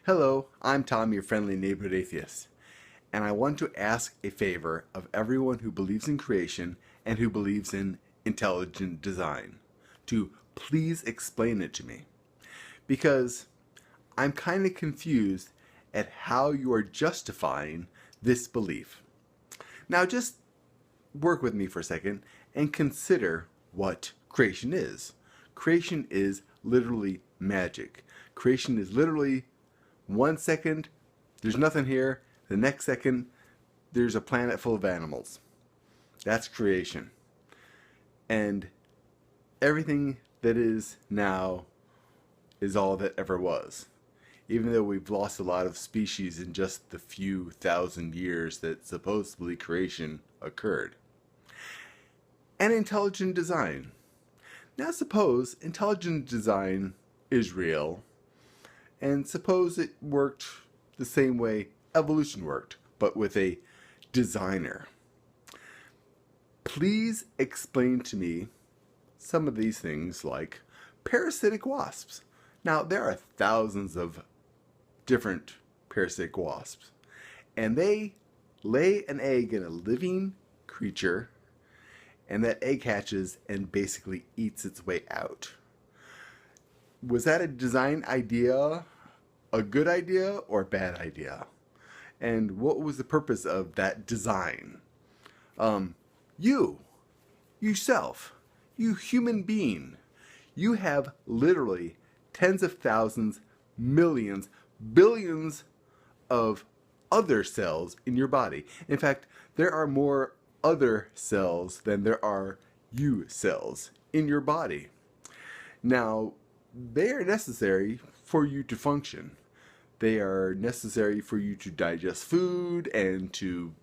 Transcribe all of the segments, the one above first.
Hello, I'm Tom, your friendly neighborhood atheist, and I want to ask a favor of everyone who believes in creation and who believes in intelligent design to please explain it to me. Because I'm kind of confused at how you are justifying this belief. Now, just work with me for a second and consider what creation is. Creation is literally magic. Creation is literally 1 second, there's nothing here. The next second, there's a planet full of animals. That's creation. And everything that is now is all that ever was. Even though we've lost a lot of species in just the few thousand years that supposedly creation occurred. And intelligent design. Now suppose intelligent design is real, and suppose it worked the same way evolution worked, but with a designer. Please explain to me some of these things like parasitic wasps. Now, there are thousands of different parasitic wasps, and they lay an egg in a living creature, and that egg hatches and basically eats its way out. Was that a design idea, a good idea, or a bad idea? And what was the purpose of that design? You, yourself, you human being, you have literally tens of thousands, millions, billions of other cells in your body. In fact, there are more other cells than there are you cells in your body. Now, they are necessary for you to function. They are necessary for you to digest food and to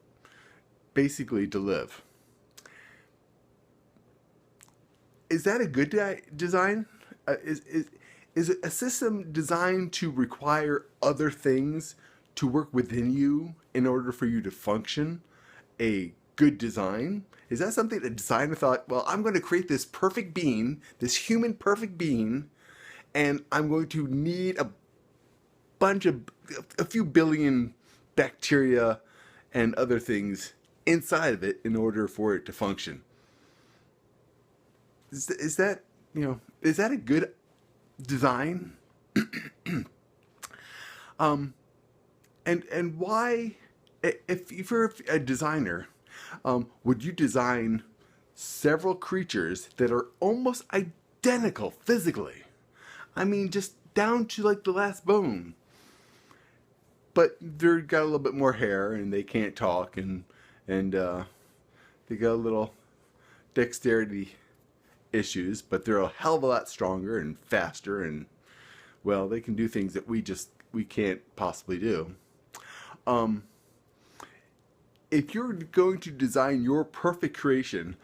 basically to live. Is that a good design? Is a system designed to require other things to work within you in order for you to function a good design? Is that something a designer thought, well, I'm going to create this perfect being, this human perfect being, and I'm going to need a few billion bacteria and other things inside of it in order for it to function? Is that, is that a good design? And why, if you're a designer, would you design several creatures that are almost identical physically? I mean, just down to like the last bone. But they've got a little bit more hair and they can't talk, and they got a little dexterity issues, but they're a hell of a lot stronger and faster, and well, they can do things that we can't possibly do. If you're going to design your perfect creation,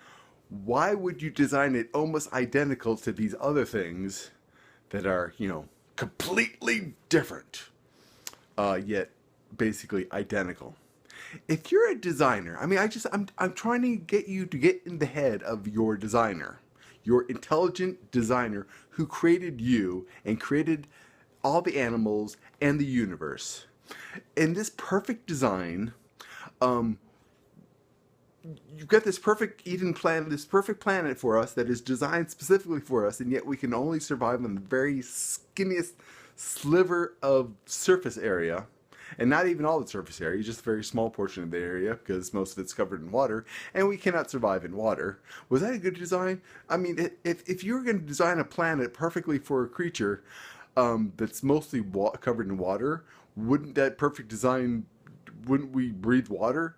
why would you design it almost identical to these other things that are, completely different, yet basically identical? If you're a designer, I mean, I'm trying to get you to get in the head of your designer, your intelligent designer who created you and created all the animals and the universe. In this perfect design, you've got this perfect Eden planet, this perfect planet for us that is designed specifically for us, and yet we can only survive on the very skinniest sliver of surface area. And not even all the surface area, just a very small portion of the area, because most of it's covered in water, and we cannot survive in water. Was that a good design? I mean, if you were going to design a planet perfectly for a creature that's mostly covered in water, wouldn't that perfect design, wouldn't we breathe water?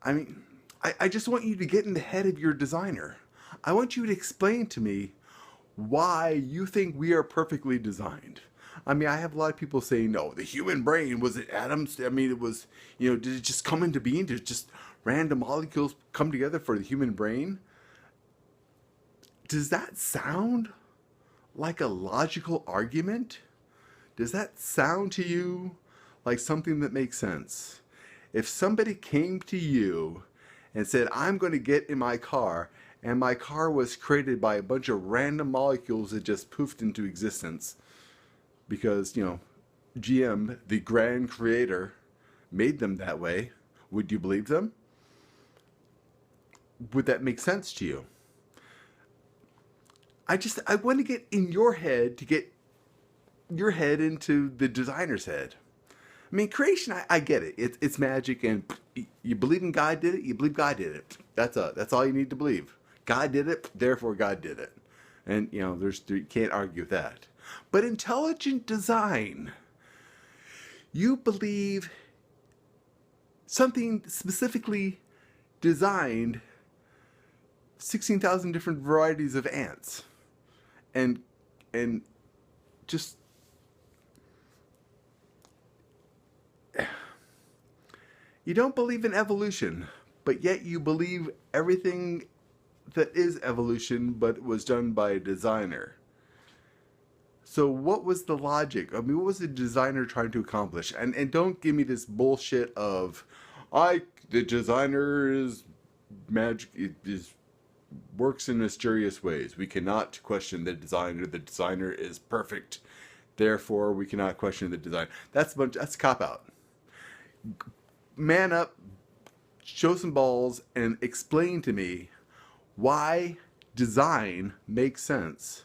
I mean, I just want you to get in the head of your designer. I want you to explain to me why you think we are perfectly designed. I mean, I have a lot of people saying, no, the human brain, was it atoms? I mean, it was, did it just come into being? Did just random molecules come together for the human brain? Does that sound like a logical argument? Does that sound to you like something that makes sense? If somebody came to you and said, I'm going to get in my car, and my car was created by a bunch of random molecules that just poofed into existence, because, GM, the grand creator, made them that way, would you believe them? Would that make sense to you? I want to get in your head to get your head into the designer's head. I mean, creation, I get it. It's magic, and you believe in God did it, you believe God did it. That's all you need to believe. God did it, therefore God did it. And, you know, you can't argue with that. But intelligent design, you believe something specifically designed 16,000 different varieties of ants. And just you don't believe in evolution, but yet you believe everything that is evolution but was done by a designer. So what was the logic? I mean, what was the designer trying to accomplish? And don't give me this bullshit of the designer is magic, works in mysterious ways. We cannot question the designer. The designer is perfect. Therefore, we cannot question the design. That's a cop-out. Man up, show some balls, and explain to me why design makes sense.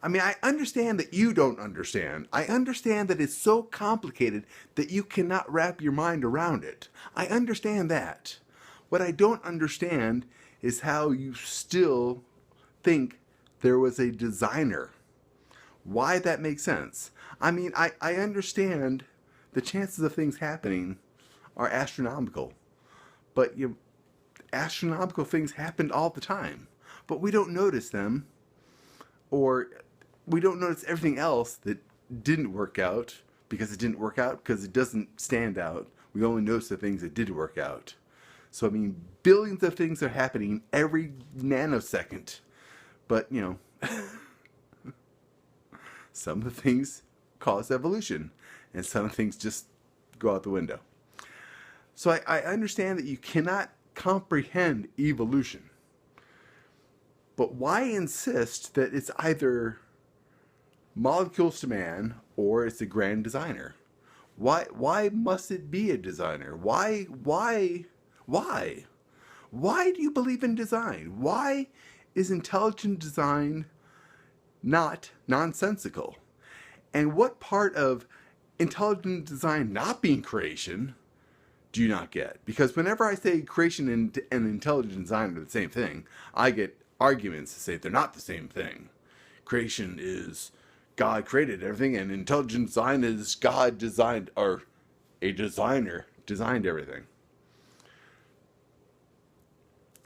I mean, I understand that you don't understand. I understand that it's so complicated that you cannot wrap your mind around it. I understand that. What I don't understand is how you still think there was a designer. Why that makes sense. I mean, I understand the chances of things happening are astronomical. But astronomical things happened all the time. But we don't notice them. Or we don't notice everything else that didn't work out because it didn't work out because it doesn't stand out. We only notice the things that did work out. So, I mean, billions of things are happening every nanosecond. But, you know, some of the things cause evolution. And some things just go out the window. So I understand that you cannot comprehend evolution. But why insist that it's either molecules to man or it's a grand designer? Why must it be a designer? Why do you believe in design? Why is intelligent design not nonsensical? And what part of intelligent design not being creation do you not get? Because whenever I say creation and intelligent design are the same thing, I get arguments to say they're not the same thing. Creation is God created everything, and intelligent design is God designed, or a designer designed everything.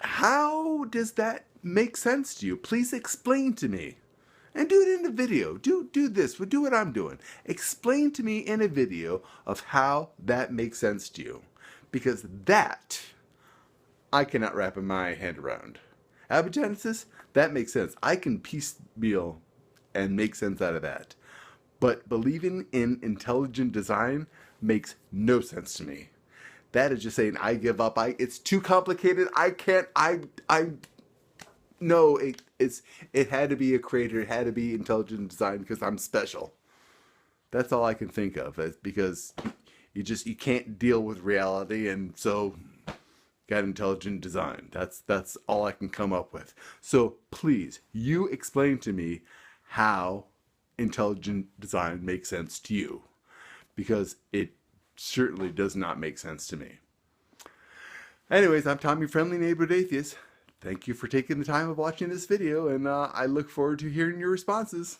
How does that make sense to you? Please explain to me. And do it in a video. Do this. Do what I'm doing. Explain to me in a video of how that makes sense to you. Because that, I cannot wrap my head around. Abigenesis, that makes sense. I can piecemeal and make sense out of that. But believing in intelligent design makes no sense to me. That is just saying, I give up. It's too complicated. I can't. No, it had to be a creator. It had to be intelligent design because I'm special. That's all I can think of. Because you can't deal with reality, and so got intelligent design. That's all I can come up with. So please, you explain to me how intelligent design makes sense to you, because it certainly does not make sense to me. Anyways, I'm Tom, your friendly neighborhood atheist. Thank you for taking the time of watching this video, and I look forward to hearing your responses.